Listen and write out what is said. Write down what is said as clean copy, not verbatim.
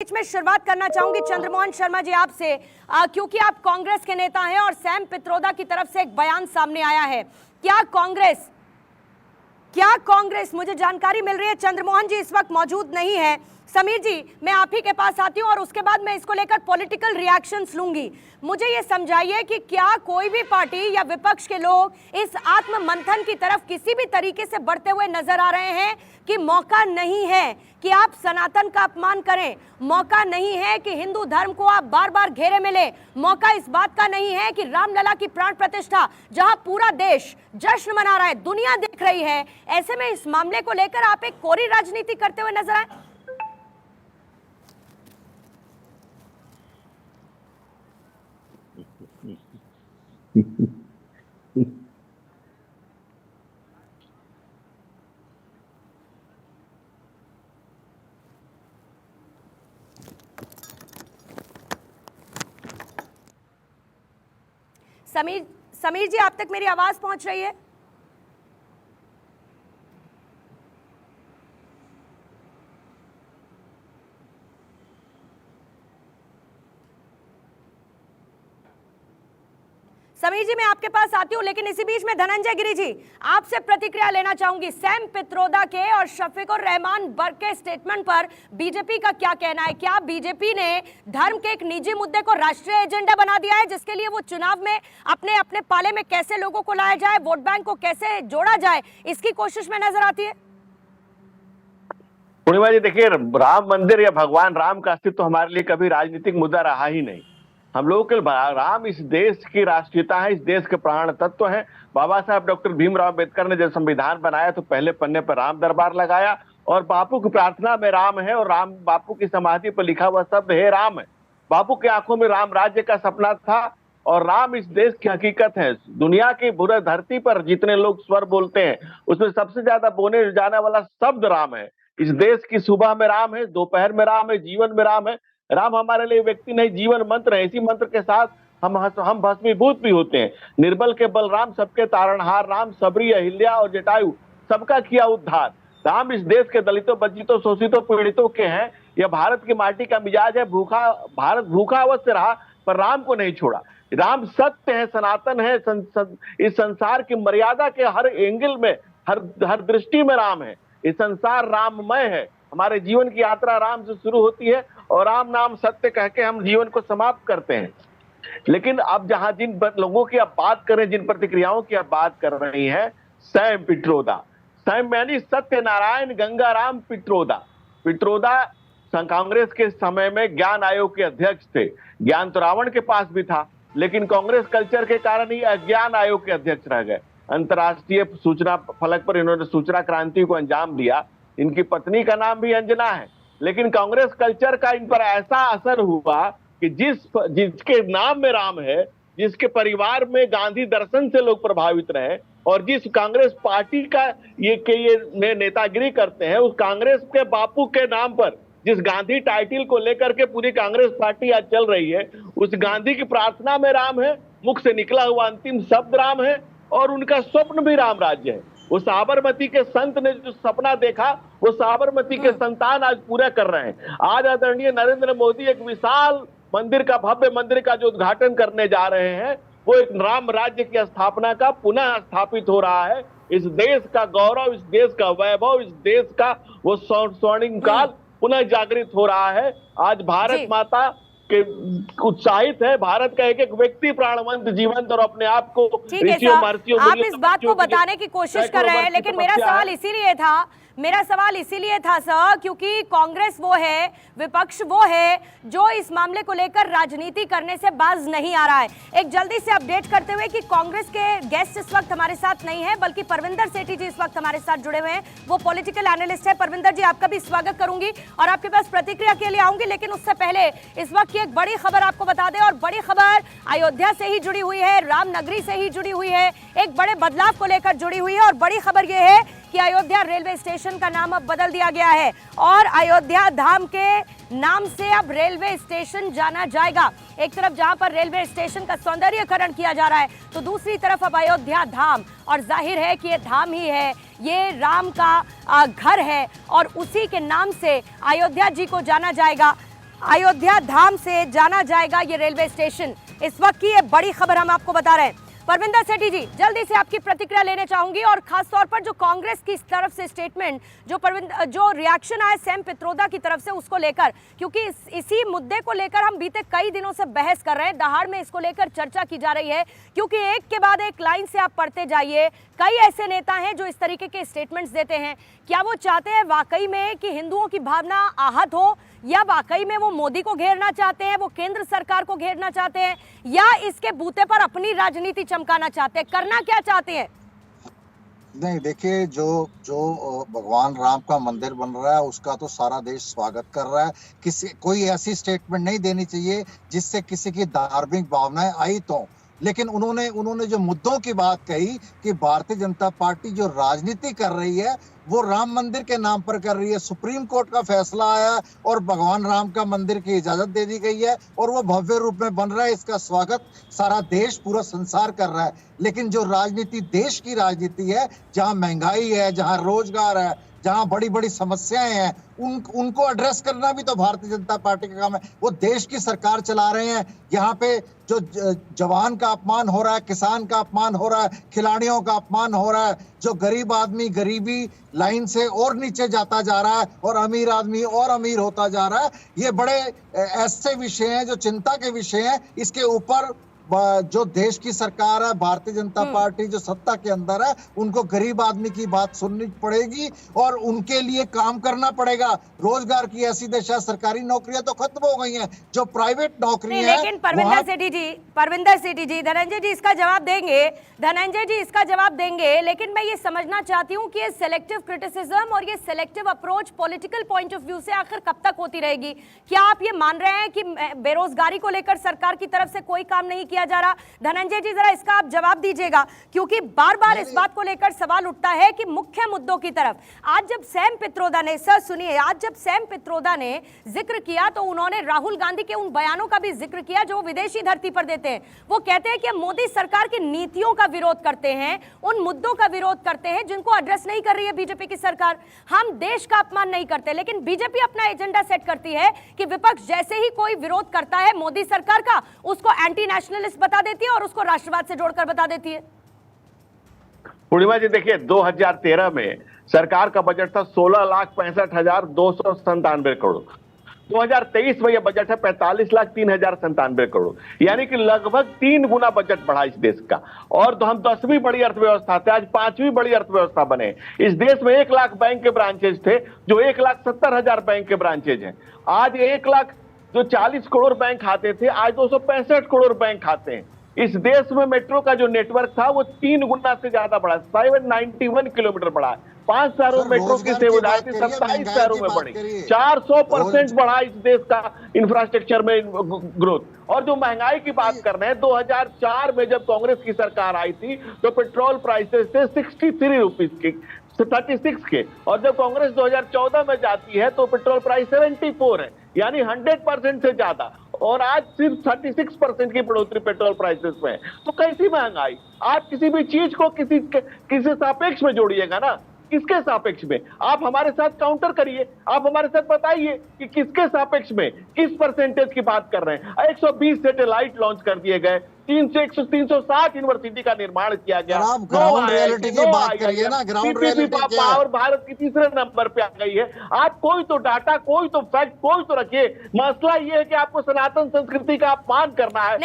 बीच में शुरुआत करना चाहूंगी चंद्रमोहन शर्मा जी आपसे, क्योंकि आप कांग्रेस के नेता हैं और सैम पित्रोदा की तरफ से एक बयान सामने आया है। क्या कांग्रेस मुझे जानकारी मिल रही है चंद्रमोहन जी इस वक्त मौजूद नहीं है। समीर जी, मैं आप ही के पास आती हूं और उसके बाद मैं इसको लेकर पॉलिटिकल रिएक्शंस लूंगी। मुझे ये समझाइए कि क्या कोई भी पार्टी या विपक्ष के लोग इस आत्म मंथन की तरफ किसी भी तरीके से बढ़ते हुए नजर आ रहे हैं कि मौका नहीं है कि आप सनातन का अपमान करें, मौका नहीं है कि हिंदू धर्म को आप बार बार घेरे में ले, मौका इस बात का नहीं है कि रामलला की प्राण प्रतिष्ठा जहां पूरा देश जश्न मना रहा है, दुनिया देख रही है, ऐसे में इस मामले को लेकर आप एक कोरी राजनीति करते हुए नजर आए? समीर जी, आप तक मेरी आवाज पहुंच रही है? समीर जी, मैं आपके पास आती हूं, लेकिन इसी बीच में धनंजय गिरी जी आपसे प्रतिक्रिया लेना चाहूंगी। सैम पित्रोदा के और शफीकुर रहमान बर्क के स्टेटमेंट पर बीजेपी का क्या कहना है? क्या बीजेपी ने धर्म के एक निजी मुद्दे को राष्ट्रीय एजेंडा बना दिया है, जिसके लिए वो चुनाव में अपने अपने पाले में कैसे लोगों को लाया जाए, वोट बैंक को कैसे जोड़ा जाए, इसकी कोशिश में नजर आती है? पूर्णिमा जी, देखिए, राम मंदिर या भगवान राम का अस्तित्व हमारे लिए कभी राजनीतिक मुद्दा रहा ही नहीं। हम लोगों के राम इस देश की राष्ट्रीयता है, इस देश के प्राण तत्व है। बाबा साहब डॉक्टर भीमराव अम्बेडकर ने जब संविधान बनाया तो पहले पन्ने पर राम दरबार लगाया और बापू की प्रार्थना में राम है, और राम बापू की समाधि पर लिखा हुआ शब्द है राम है। बापू की आंखों में राम राज्य का सपना था और राम इस देश की हकीकत है। दुनिया की पूरी धरती पर जितने लोग स्वर बोलते हैं उसमें सबसे ज्यादा बोले जाने वाला शब्द राम है। इस देश की सुबह में राम है, दोपहर में राम है, जीवन में राम है। राम हमारे लिए व्यक्ति नहीं, जीवन मंत्र है। इसी मंत्र के साथ हम भस्मीभूत भी होते हैं। निर्बल के बलराम, सबके तारणहार राम, सबरी अहिल्या और जटायु सबका किया उद्धार। राम इस देश के दलितों, वंचितों, शोषितों, पीड़ितों के हैं। यह भारत की माटी का मिजाज है। भारत भूखा अवश्य रहा पर राम को नहीं छोड़ा। राम सत्य है, सनातन है। इस संसार की मर्यादा के हर एंगल में, हर दृष्टि में राम है। इस संसार राममय है। हमारे जीवन की यात्रा राम से शुरू होती है और राम नाम सत्य कह के हम जीवन को समाप्त करते हैं। लेकिन अब जहां जिन लोगों की आप बात कर रहे हैं, जिन प्रतिक्रियाओं की आप बात कर रही हैं, सैम पित्रोदा, सैम यानी सत्यनारायण गंगाराम पित्रोदा कांग्रेस के समय में ज्ञान आयोग के अध्यक्ष थे। ज्ञान तो रावण के पास भी था, लेकिन कांग्रेस कल्चर के कारण ही अज्ञान आयोग के अध्यक्ष रह गए। अंतर्राष्ट्रीय सूचना फलक पर इन्होंने सूचना क्रांति को अंजाम दिया। इनकी पत्नी का नाम भी अंजना है। लेकिन कांग्रेस कल्चर का इन पर ऐसा असर हुआ कि जिसके नाम में राम है, जिसके परिवार में गांधी दर्शन से लोग प्रभावित रहे और जिस कांग्रेस पार्टी का ये नेतागिरी करते हैं, उस कांग्रेस के बापू के नाम पर जिस गांधी टाइटल को लेकर के पूरी कांग्रेस पार्टी आज चल रही है, उस गांधी की प्रार्थना में राम है, मुख से निकला हुआ अंतिम शब्द राम है और उनका स्वप्न भी राम राज्य है। वो साबरमती के संत ने जो सपना देखा, वो साबरमती के संतान आज पूरा कर रहे हैं। आज आदरणीय नरेंद्र मोदी एक विशाल मंदिर का, भव्य मंदिर का जो उद्घाटन करने जा रहे हैं, वो एक राम राज्य की स्थापना का पुनः स्थापित हो रहा है। इस देश का गौरव, इस देश का वैभव, इस देश का वो स्वर्णिम काल पुनः जागृत हो रहा है। आज भारत माता के उत्साहित है। भारत का एक एक व्यक्ति प्राणवंत, जीवंत और अपने आप को ऋषियों, महर्षियों, आप इस बात को बताने की कोशिश कर रहे हैं, लेकिन मेरा सवाल इसीलिए था सर, क्योंकि कांग्रेस वो है, विपक्ष वो है जो इस मामले को लेकर राजनीति करने से बाज नहीं आ रहा है। एक जल्दी से अपडेट करते हुए कि कांग्रेस के गेस्ट इस वक्त हमारे साथ नहीं है, बल्कि परविंदर सेठी जी इस वक्त हमारे साथ जुड़े हुए हैं। वो पॉलिटिकल एनालिस्ट है। परविंदर जी, आपका भी स्वागत करूंगी और आपके पास प्रतिक्रिया के लिए आऊंगी, लेकिन उससे पहले इस वक्त की एक बड़ी खबर आपको बता दें, और बड़ी खबर अयोध्या से ही जुड़ी हुई है, रामनगरी से ही जुड़ी हुई है, एक बड़े बदलाव को लेकर जुड़ी हुई है। और बड़ी खबर यह है कि अयोध्या रेलवे स्टेशन का नाम अब बदल दिया गया है और अयोध्या धाम के नाम से अब रेलवे स्टेशन जाना जाएगा। एक तरफ जहां पर रेलवे स्टेशन का सौंदर्यीकरण किया जा रहा है, तो दूसरी तरफ अब अयोध्या धाम, और जाहिर है कि ये धाम ही है, ये राम का घर है और उसी के नाम से अयोध्या जी को जाना जाएगा। अयोध्या धाम से जाना जाएगा ये रेलवे स्टेशन। इस वक्त की ये बड़ी खबर हम आपको बता रहे हैं। परविंदर सेठी जी, जल्दी से आपकी प्रतिक्रिया लेने चाहूंगी, और खास तौर पर जो कांग्रेस की तरफ से स्टेटमेंट, जो रिएक्शन आया सैम पित्रोदा की तरफ से उसको लेकर, क्योंकि इसी मुद्दे को लेकर हम बीते कई दिनों से बहस कर रहे हैं, दहाड़ में इसको लेकर चर्चा की जा रही है, क्योंकि एक के बाद एक लाइन से आप पढ़ते जाइए, कई ऐसे नेता हैं जो इस तरीके के स्टेटमेंट्स देते हैं। क्या वो चाहते हैं वाकई में कि हिंदुओं की भावना आहत हो, या वाकई में वो मोदी को घेरना चाहते हैं, वो केंद्र सरकार को घेरना चाहते हैं, या इसके बूते पर अपनी राजनीति चमकाना चाहते हैं? करना क्या चाहते हैं? नहीं, देखिए, जो भगवान राम का मंदिर बन रहा है उसका तो सारा देश स्वागत कर रहा है। कोई ऐसी स्टेटमेंट नहीं देनी चाहिए जिससे किसी की धार्मिक भावनाएं आई तो। लेकिन उन्होंने जो मुद्दों की बात कही कि भारतीय जनता पार्टी जो राजनीति कर रही है वो राम मंदिर के नाम पर कर रही है। सुप्रीम कोर्ट का फैसला आया और भगवान राम का मंदिर की इजाजत दे दी गई है और वो भव्य रूप में बन रहा है। इसका स्वागत सारा देश, पूरा संसार कर रहा है। लेकिन जो राजनीति, देश की राजनीति है, जहां महंगाई है, जहां रोजगार है, जहां बड़ी बड़ी समस्याएं हैं, उनको एड्रेस करना भी तो भारतीय जनता पार्टी का काम है। वो देश की सरकार चला रहे हैं। यहाँ पे जो जवान का अपमान हो रहा है, किसान का अपमान हो रहा है, खिलाड़ियों का अपमान हो रहा है, जो गरीब आदमी गरीबी लाइन से और नीचे जाता जा रहा है और अमीर आदमी और अमीर होता जा रहा है, ये बड़े ऐसे विषय हैं जो चिंता के विषय हैं। इसके ऊपर जो देश की सरकार है, भारतीय जनता पार्टी जो सत्ता के अंदर है, उनको गरीब आदमी की बात सुननी पड़ेगी और उनके लिए काम करना पड़ेगा। रोजगार की ऐसी दशा, सरकारी नौकरियां तो खत्म हो गई हैं, जो प्राइवेट नौकरियां हैं। लेकिन परविंदर सेठी जी, धनंजय जी इसका जवाब देंगे, लेकिन मैं ये समझना चाहती हूँ कि ये सेलेक्टिव क्रिटिसिज्म और ये selective approach political point of view से आखिर कब तक होती रहेगी? क्या आप ये मान रहे हैं कि बेरोजगारी को लेकर सरकार की तरफ से कोई काम नहीं किया जा रहा? धनंजय जी, जरा इसका आप जवाब दीजिएगा, क्योंकि बार बार इस बात को लेकर सवाल उठता है कि मुख्य मुद्दों की तरफ आज जब सैम पित्रोदा ने, सर सुनिए, आज जब सैम पित्रोदा ने जिक्र किया तो उन्होंने राहुल गांधी के उन बयानों का भी जिक्र किया जो विदेशी धरती पर देते हैं। वो कहते हैं कि हम मोदी सरकार की नीतियों का विरोध करते हैं, उन मुद्दों का विरोध करते हैं जिनको एड्रेस नहीं कर रही है बीजेपी की सरकार। हम देश का अपमान नहीं करते, लेकिन बीजेपी अपना एजेंडा सेट करती है कि विपक्ष जैसे ही कोई विरोध करता है मोदी सरकार का, उसको एंटी नेशनलिस्ट बता देती है और उसको राष्ट्रवाद से जोड़कर बता देती है। पूर्णिमा जी, देखिए 2013 में सरकार का बजट था 16,65,297 करोड़। 2023 में यह बजट है 45,03,097 करोड़, यानी कि लगभग 3 गुना बजट बढ़ा इस देश का। और तो हम 10वीं बड़ी अर्थव्यवस्था थे, आज 5वीं बड़ी अर्थव्यवस्था बने। इस देश में 1 लाख बैंक के ब्रांचेज थे, जो 1,70,000 बैंक के ब्रांचेज हैं। आज 1 लाख जो 40 करोड़ बैंक खाते थे, आज 265 करोड़ बैंक खाते हैं। इस देश में मेट्रो का जो नेटवर्क था वो 3 गुना से ज्यादा बढ़ा, 791 किलोमीटर बढ़ा है। 5 शहरों में मेट्रो की सेवाएं थी, 27 शहरों में बढ़ी। 400% बढ़ा इस देश का इंफ्रास्ट्रक्चर में ग्रोथ। और जो महंगाई की बात कर रहे हैं, 2004 में जब कांग्रेस की सरकार आई थी तो पेट्रोल प्राइसेस थे 63 रुपीज के, 36 के, और जब कांग्रेस 2014 में जाती है तो पेट्रोल प्राइस 74 है, यानी 100% से ज्यादा। और आज सिर्फ 36% की बढ़ोतरी पेट्रोल प्राइसेस में है। तो कैसी महंगाई? आप किसी भी चीज को किसी सापेक्ष में जोड़िएगा ना, किसके सापेक्ष में? आप हमारे साथ काउंटर करिए, आप हमारे साथ बताइए कि किसके सापेक्ष में, किस परसेंटेज की बात कर रहे हैं। 120 सैटेलाइट लॉन्च कर दिए गए, 360 यूनिवर्सिटी का निर्माण किया गया। ग्राउंड रियलिटी की बात करिए ना, ग्राउंड रियलिटी पावर भारत की तीसरे नंबर पे आ गई है। आप कोई तो डाटा, कोई तो फैक्ट, कोई तो रखिए। मसला ये है कि आपको सनातन संस्कृति का अपमान करना है।